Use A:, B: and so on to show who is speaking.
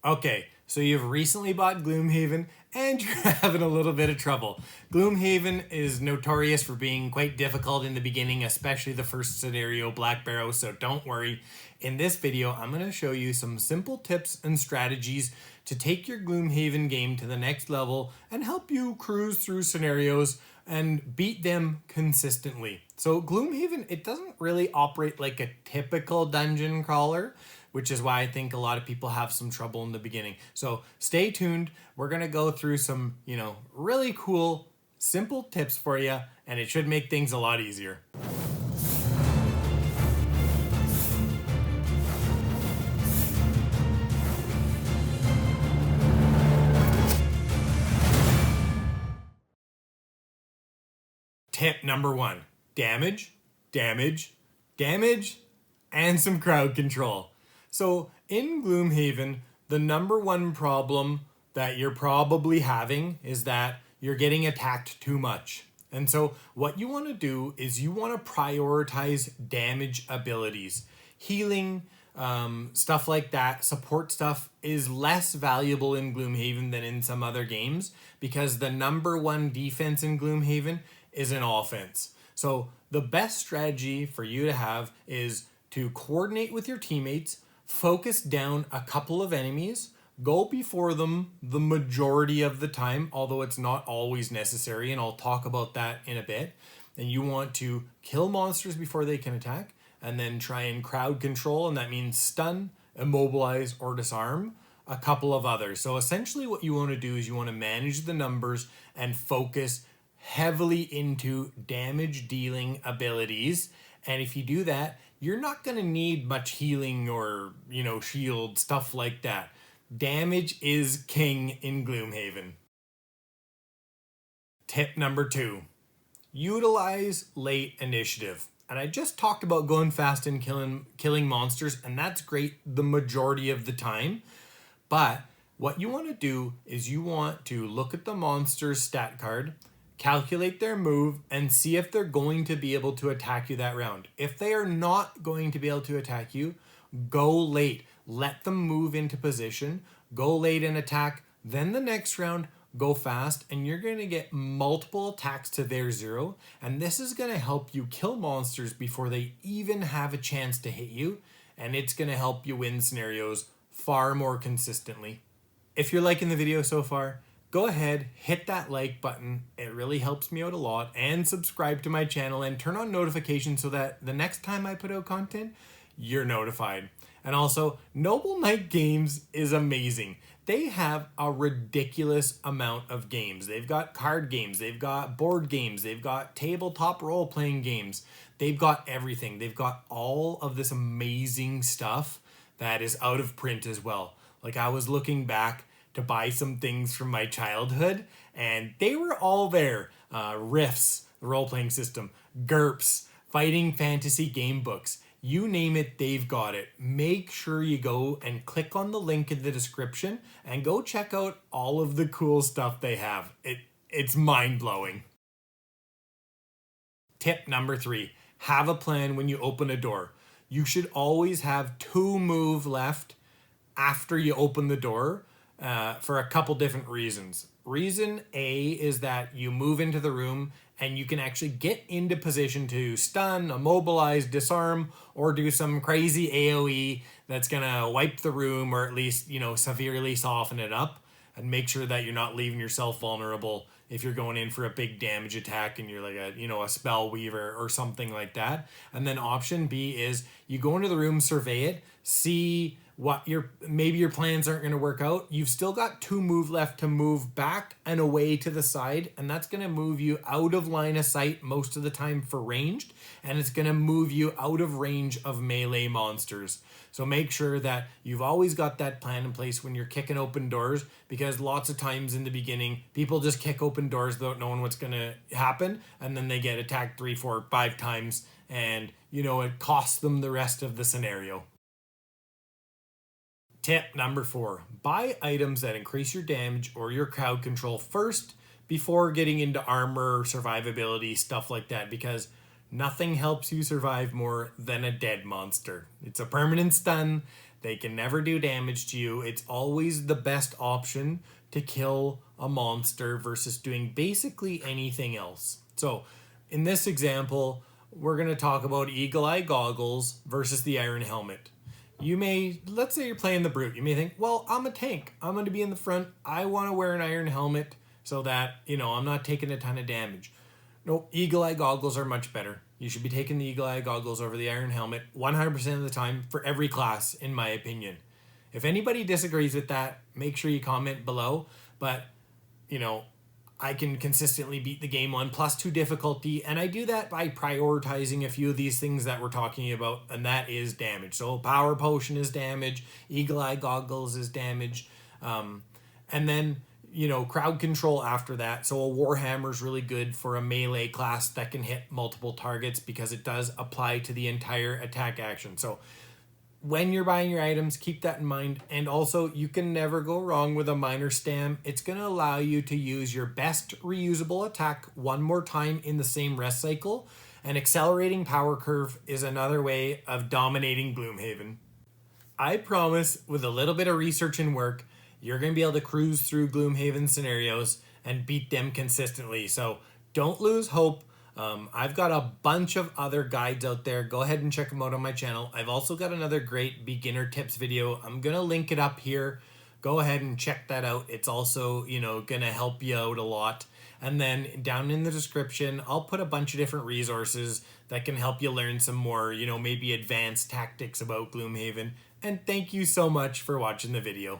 A: Okay, so you've recently bought Gloomhaven and you're having a little bit of trouble. Gloomhaven is notorious for being quite difficult in the beginning, especially the first scenario, Black Barrow, so don't worry. In this video, I'm going to show you some simple tips and strategies to take your Gloomhaven game to the next level and help you cruise through scenarios and beat them consistently. So Gloomhaven, it doesn't really operate like a typical dungeon crawler, which is why I think a lot of people have some trouble in the beginning. So stay tuned. We're going to go through some, really cool, simple tips for you, and it should make things a lot easier. Tip number 1, damage, damage, damage, and some crowd control. So in Gloomhaven, the number one problem that you're probably having is that you're getting attacked too much. And so what you want to do is you want to prioritize damage abilities. Healing, stuff like that, support stuff is less valuable in Gloomhaven than in some other games because the number one defense in Gloomhaven is an offense. So the best strategy for you to have is to coordinate with your teammates, focus down a couple of enemies, go before them the majority of the time, although it's not always necessary, and I'll talk about that in a bit. And you want to kill monsters before they can attack, and then try and crowd control, and that means stun, immobilize, or disarm a couple of others. So essentially what you want to do is you want to manage the numbers and focus heavily into damage dealing abilities. And if you do that, you're not going to need much healing or, shield, stuff like that. Damage is king in Gloomhaven. Tip number 2, utilize late initiative. And I just talked about going fast and killing monsters, and that's great the majority of the time. But what you want to do is you want to look at the monster's stat card, calculate their move, and see if they're going to be able to attack you that round. If they are not going to be able to attack you, go late. Let them move into position, go late and attack, then the next round, go fast, and you're going to get multiple attacks to their 0, and this is going to help you kill monsters before they even have a chance to hit you, and it's going to help you win scenarios far more consistently. If you're liking the video so far, go ahead, hit that like button. It really helps me out a lot. And subscribe to my channel and turn on notifications so that the next time I put out content, you're notified. And also, Noble Knight Games is amazing. They have a ridiculous amount of games. They've got card games, they've got board games, they've got tabletop role-playing games. They've got everything. They've got all of this amazing stuff that is out of print as well. Like, I was looking back to buy some things from my childhood, and they were all there. Riffs, the role-playing system, GURPS, fighting fantasy game books. You name it, they've got it. Make sure you go and click on the link in the description and go check out all of the cool stuff they have. It's mind-blowing. Tip number 3, have a plan when you open a door. You should always have 2 move left after you open the door. For a couple different reasons. Reason A is that you move into the room and you can actually get into position to stun, immobilize, disarm, or do some crazy AoE that's gonna wipe the room or at least, severely soften it up and make sure that you're not leaving yourself vulnerable if you're going in for a big damage attack and you're like a spell weaver or something like that. And then option B is you go into the room, survey it, see what maybe your plans aren't going to work out. You've still got 2 move left to move back and away to the side, and that's going to move you out of line of sight most of the time for ranged, and it's going to move you out of range of melee monsters. So make sure that you've always got that plan in place when you're kicking open doors, because lots of times in the beginning, people just kick open doors without knowing what's going to happen, and then they get attacked 3, 4, 5 times, and it costs them the rest of the scenario. Tip number 4, buy items that increase your damage or your crowd control first before getting into armor, survivability, stuff like that, because nothing helps you survive more than a dead monster. It's a permanent stun. They can never do damage to you. It's always the best option to kill a monster versus doing basically anything else. So in this example, we're going to talk about Eagle Eye Goggles versus the Iron Helmet. You may, let's say you're playing the Brute. You may think, well, I'm a tank. I'm going to be in the front. I want to wear an Iron Helmet so that, I'm not taking a ton of damage. No, Eagle Eye Goggles are much better. You should be taking the Eagle Eye Goggles over the Iron Helmet 100% of the time for every class, in my opinion. If anybody disagrees with that, make sure you comment below. But, I can consistently beat the game on +2 difficulty, and I do that by prioritizing a few of these things that we're talking about, and that is damage. So Power Potion is damage, Eagle Eye Goggles is damage, and then, crowd control after that. So a Warhammer is really good for a melee class that can hit multiple targets because it does apply to the entire attack action. So when you're buying your items, keep that in mind. And also, you can never go wrong with a minor stam. It's going to allow you to use your best reusable attack one more time in the same rest cycle. And accelerating power curve is another way of dominating Gloomhaven. I promise, with a little bit of research and work, you're going to be able to cruise through Gloomhaven scenarios and beat them consistently. So don't lose hope. I've got a bunch of other guides out there. Go ahead and check them out on my channel. I've also got another great beginner tips video. I'm going to link it up here. Go ahead and check that out. It's also, going to help you out a lot. And then down in the description, I'll put a bunch of different resources that can help you learn some more, maybe advanced tactics about Gloomhaven. And thank you so much for watching the video.